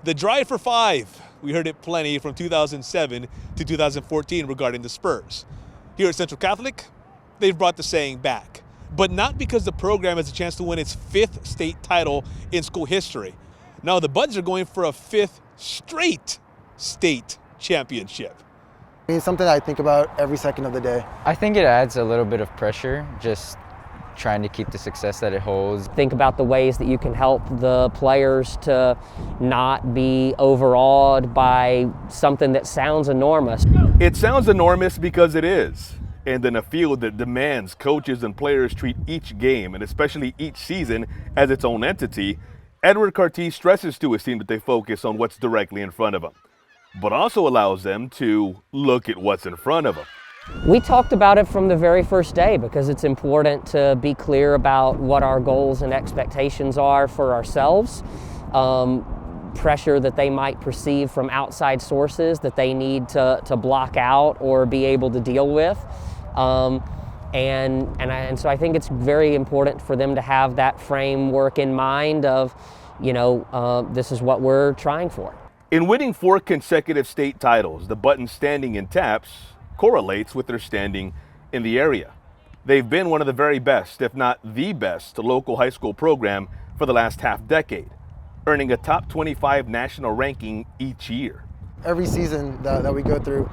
The drive for five. We heard it plenty from 2007 to 2014 regarding the Spurs. Here at Central Catholic, they've brought the saying back. But not because the program has a chance to win its fifth state title in school history. No, the Buttons are going for a fifth straight state championship. It's something I think about every second of the day. I think it adds a little bit of pressure, just trying to keep the success that it holds. Think about the ways that you can help the players to not be overawed by something that sounds enormous. It sounds enormous because it is. And in a field that demands coaches and players treat each game, and especially each season, as its own entity, Edward Carty stresses to his team that they focus on what's directly in front of them, but also allows them to look at what's in front of them. We talked about it from the very first day because it's important to be clear about what our goals and expectations are for ourselves. Pressure that they might perceive from outside sources that they need to block out or be able to deal with. So I think it's very important for them to have that framework in mind of, this is what we're trying for. In winning 4 consecutive state titles, the Buttons' standing in TAPS correlates with their standing in the area. They've been one of the very best, if not the best, local high school program for the last half decade, earning a top 25 national ranking each year. Every season that we go through,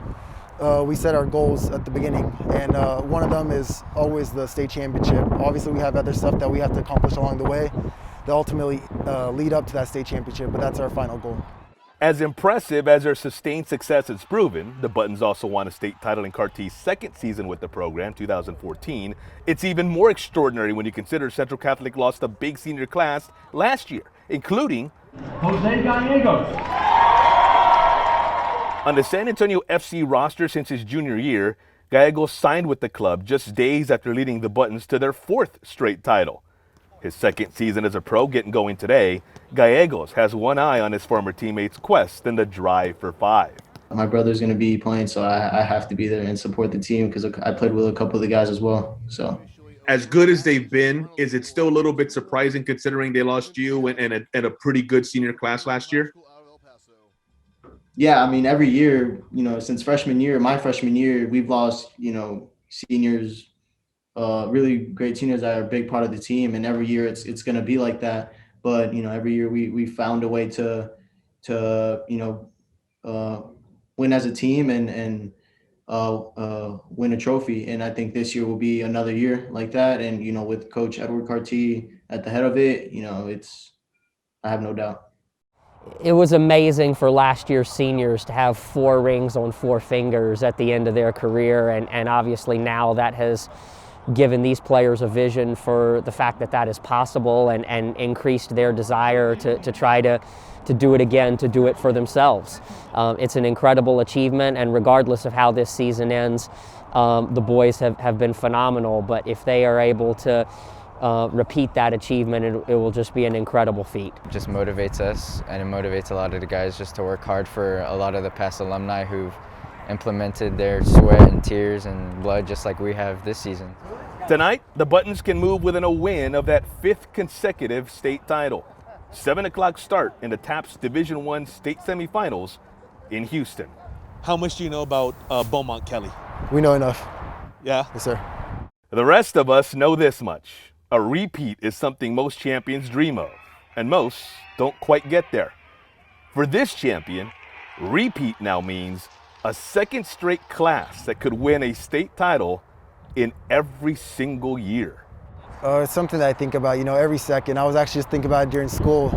we set our goals at the beginning, and one of them is always the state championship. Obviously, we have other stuff that we have to accomplish along the way that ultimately lead up to that state championship, but that's our final goal. As impressive as their sustained success has proven, the Buttons also won a state title in Carty's second season with the program, 2014. It's even more extraordinary when you consider Central Catholic lost a big senior class last year, including Jose Gallegos. On the San Antonio FC roster since his junior year, Gallegos signed with the club just days after leading the Buttons to their 4th straight title. His second season as a pro getting going today, Gallegos has one eye on his former teammates' quest and the drive for 5. My brother's going to be playing, so I have to be there and support the team because I played with a couple of the guys as well. So, As good as they've been, is it still a little bit surprising considering they lost you and a pretty good senior class last year? Yeah, I mean, every year, since my freshman year, we've lost, seniors, really great seniors that are a big part of the team. And every year it's going to be like that. But, every year we found a way to win as a team and win a trophy. And I think this year will be another year like that. And, with Coach Edward Carty at the head of it, I have no doubt. It was amazing for last year's seniors to have 4 rings on 4 fingers at the end of their career. And obviously now that has given these players a vision for the fact that is possible and increased their desire to try to do it again, to do it for themselves. It's an incredible achievement, and regardless of how this season ends, the boys have been phenomenal, but if they are able to repeat that achievement, it will just be an incredible feat. It just motivates us, and it motivates a lot of the guys just to work hard for a lot of the past alumni who've implemented their sweat and tears and blood just like we have this season. Tonight, the Buttons can move within a win of that 5th consecutive state title. 7 o'clock start in the TAPS Division I state semifinals in Houston. How much do you know about Beaumont Kelly? We know enough. Yeah? Yes, sir. The rest of us know this much. A repeat is something most champions dream of, and most don't quite get there. For this champion, repeat now means a second straight class that could win a state title in every single year. It's something that I think about, every second. I was actually just thinking about it during school.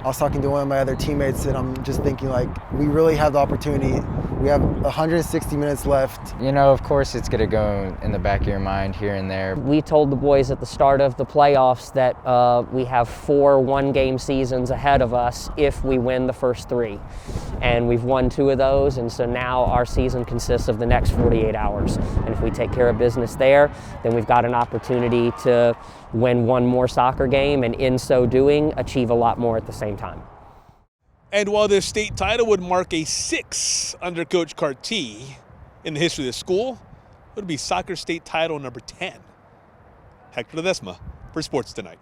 I was talking to one of my other teammates, and I'm just thinking, we really have the opportunity. We have 160 minutes left. Of course it's going to go in the back of your mind here and there. We told the boys at the start of the playoffs that we have 4 one-game seasons ahead of us if we win the first 3. And we've won 2 of those, and so now our season consists of the next 48 hours. And if we take care of business there, then we've got an opportunity to win 1 more soccer game, and in so doing, achieve a lot more at the same time. And while this state title would mark a 6 under Coach Carty in the history of the school, it would be soccer state title number 10. Hector Ledesma for Sports Tonight.